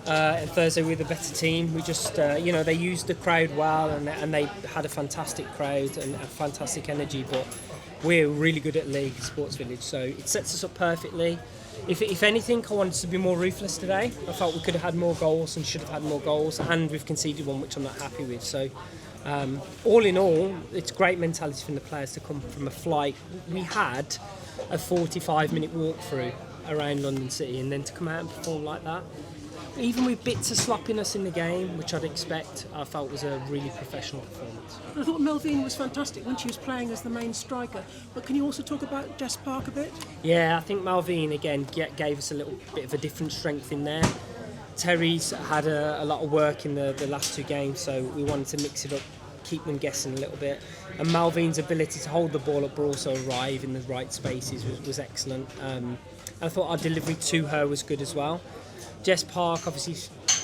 And Thursday we were the better team. We just, they used the crowd well, and they had a fantastic crowd and a fantastic energy. But we're really good at league Sports Village, so it sets us up perfectly. If anything, I wanted to be more ruthless today. I felt we could have had more goals and should have had more goals, and we've conceded one which I'm not happy with. So all in all, it's great mentality from the players to come from a flight. We had a 45-minute walk through around London City, and then to come out and perform like that, even with bits of sloppiness in the game, which I'd expect, I felt was a really professional performance. I thought Melvine was fantastic when she was playing as the main striker, but can you also talk about Jess Park a bit? Yeah, I think Melvine again gave us a little bit of a different strength in there. Terry's had a lot of work in the last two games, so we wanted to mix it up, keep them guessing a little bit. And Melvine's ability to hold the ball up but also arrive in the right spaces was excellent. And I thought our delivery to her was good as well. Jess Park, obviously,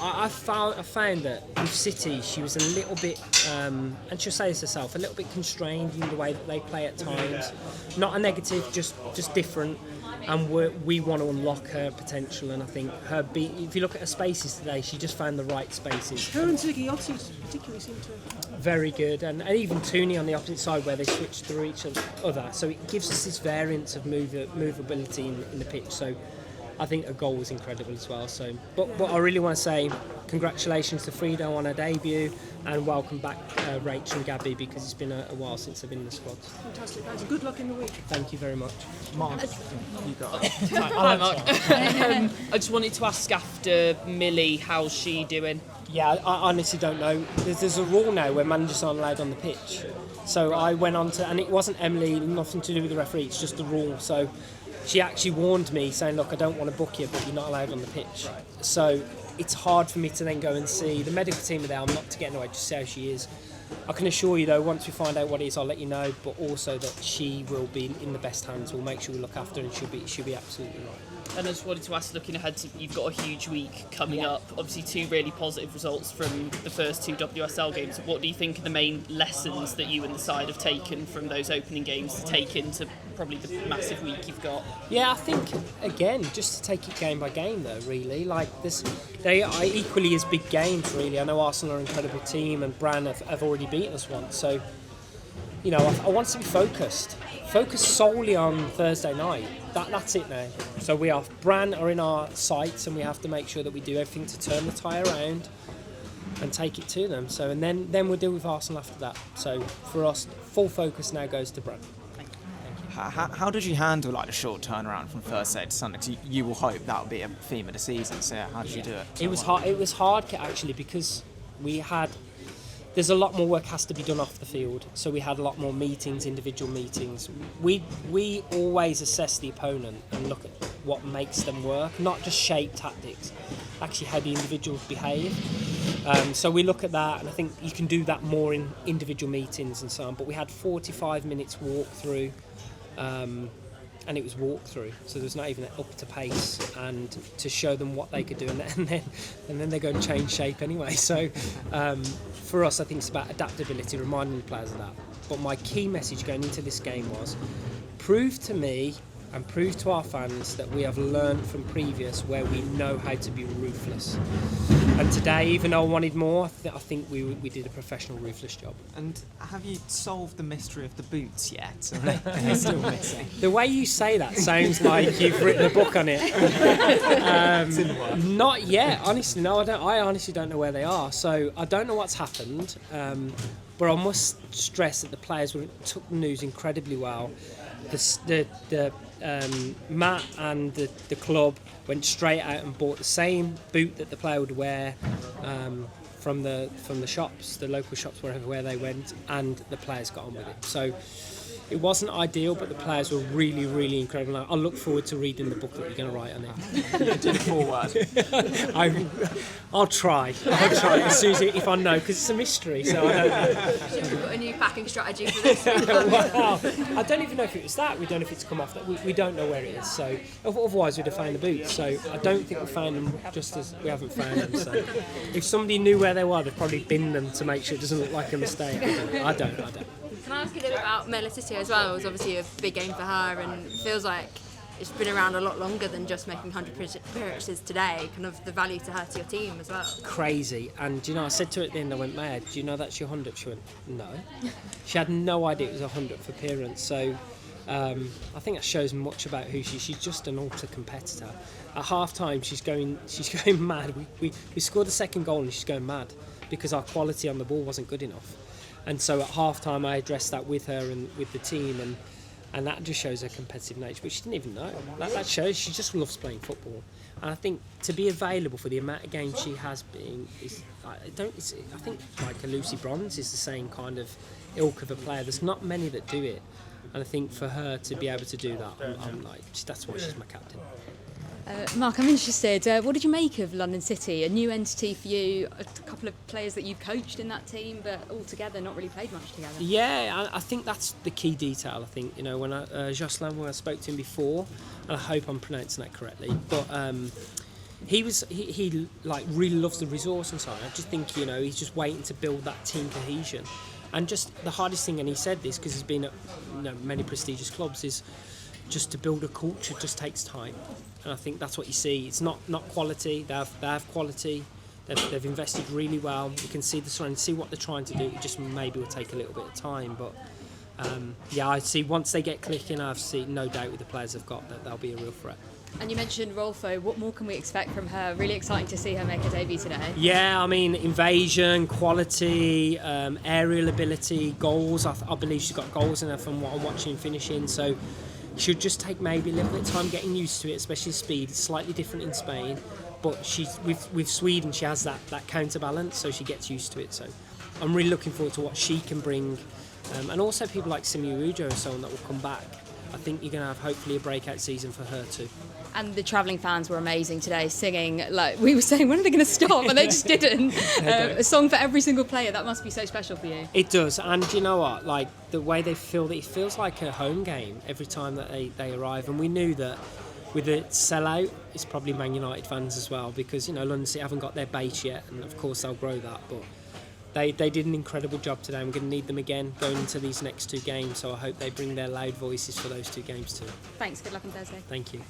I found that with City, she was a little bit, and she'll say this herself, a little bit constrained in the way that they play at times. Not a negative, just different. And we want to unlock her potential. And I think if you look at her spaces today, she just found the right spaces. Her and Ziggy particularly seem to... Very good, and even Tooney on the opposite side where they switch through each other. So it gives us this variance of movability in the pitch. So I think a goal was incredible as well. So, but what I really want to say, congratulations to Frido on her debut, and welcome back Rach and Gabby, because it's been a while since they've been in the squad. Fantastic, guys. Good luck in the week. Thank you very much. Mark, you got it. Hi, Mark. I just wanted to ask after Millie, how's she doing? Yeah, I honestly don't know. There's a rule now where managers aren't allowed on the pitch. So I went on to, and it wasn't Emily, nothing to do with the referee, it's just the rule. So she actually warned me saying, look, I don't want to book you, but you're not allowed on the pitch. So it's hard for me to then go and see. The medical team are there, I'm not to get in the way, just see how she is. I can assure you though, once we find out what it is, I'll let you know, but also that she will be in the best hands. We'll make sure we look after her, and she'll be absolutely right. And I just wanted to ask, looking ahead, you've got a huge week coming up. Obviously, two really positive results from the first two WSL games. What do you think are the main lessons that you and the side have taken from those opening games to take into probably the massive week you've got? Yeah, I think, again, just to take it game by game, though, really. Like this, they are equally as big games, really. I know Arsenal are an incredible team, and Brann have already beaten us once. So, I want us to be focused. Focus solely on Thursday night. That's it now. So Brann are in our sights, and we have to make sure that we do everything to turn the tie around and take it to them. So, and then we'll deal with Arsenal after that. So for us, full focus now goes to Brann. How did you handle the short turnaround from Thursday to Sunday? 'Cause you will hope that will be a theme of the season. So how did you do it? It was hard. It was hard actually, because there's a lot more work has to be done off the field. So we had a lot more meetings, individual meetings. We always assess the opponent and look at what makes them work, not just shape tactics, actually how the individuals behave. So we look at that, and I think you can do that more in individual meetings and so on. But we had 45 minutes walk through, and it was walk through, so there's not even up to pace, and to show them what they could do, and then they go and change shape anyway. So for us, I think it's about adaptability, reminding the players of that. But my key message going into this game was, prove to me and prove to our fans that we have learned from previous, where we know how to be ruthless. And today, even though I wanted more, I think we did a professional, ruthless job. And have you solved the mystery of the boots yet? Or are they still missing? The way you say that sounds like you've written a book on it. Not yet, honestly. No, I don't. I honestly don't know where they are. So I don't know what's happened. But I must stress that the players took the news incredibly well. Matt and the club went straight out and bought the same boot that the player would wear from the shops, the local shops, where they went, and the players got on with it. So it wasn't ideal, but the players were really, really incredible. I look forward to reading the book that you're going to write on it. Do the foreword. I'll try as soon as if I know, because it's a mystery, so I don't know. Should we put a new packing strategy for this? Well, I don't even know if it was that. We don't know if it's come off. We don't know where it is. So otherwise we'd have found the boots. So I don't think we found them, just as we haven't found them. So if somebody knew where they were, they'd probably bin them to make sure it doesn't look like a mistake. I don't. Can I ask you a little bit about Tissier as well? It was obviously a big game for her, and it feels like it's been around a lot longer than just making 100 appearances today. Kind of the value to her to your team as well. Crazy. And I said to her at the end, I went, Maya, do you know that's your 100th? She went, no. She had no idea it was a 100th appearance. So I think that shows much about who she is. She's just an ultra competitor. At half time, she's going mad. We scored the second goal and she's going mad because our quality on the ball wasn't good enough. And so at half time, I addressed that with her and with the team, and that just shows her competitive nature. But she didn't even know. That shows she just loves playing football. And I think to be available for the amount of games she has been, I think like a Lucy Bronze is the same kind of ilk of a player. There's not many that do it. And I think for her to be able to do that, I'm like, that's why she's my captain. Mark, I'm interested. What did you make of London City? A new entity for you, a couple of players that you coached in that team, but all together not really played much together. Yeah, I think that's the key detail. I think when Jocelyn, when I spoke to him before, and I hope I'm pronouncing that correctly, but he like really loves the resource inside. I just think he's just waiting to build that team cohesion, and just the hardest thing. And he said this because he's been at many prestigious clubs is just to build a culture just takes time. And I think that's what you see. It's not quality. They have quality. They've invested really well. You can see see what they're trying to do. It just maybe will take a little bit of time. But I see once they get clicking, I see no doubt with the players they've got that they'll be a real threat. And you mentioned Rolfo. What more can we expect from her? Really exciting to see her make her debut today. Yeah, I mean, invasion, quality, aerial ability, goals. I believe she's got goals in her from what I'm watching and finishing. So should just take maybe a little bit of time getting used to it, especially speed. It's slightly different in Spain, but she's with Sweden she has that counterbalance, so she gets used to it. So I'm really looking forward to what she can bring, and also people like Simi Ujo and so on that will come back. I think you're going to have hopefully a breakout season for her too. And the travelling fans were amazing today, singing, like we were saying, when are they going to stop? And they just didn't. A song for every single player, that must be so special for you. It does, and you know what, like the way they feel, it feels like a home game every time that they arrive. And we knew that with the sellout, it's probably Man United fans as well, because London City haven't got their base yet, and of course they'll grow that, but they did an incredible job today. I'm going to need them again going into these next two games, so I hope they bring their loud voices for those two games too. Thanks, good luck on Thursday. Thank you.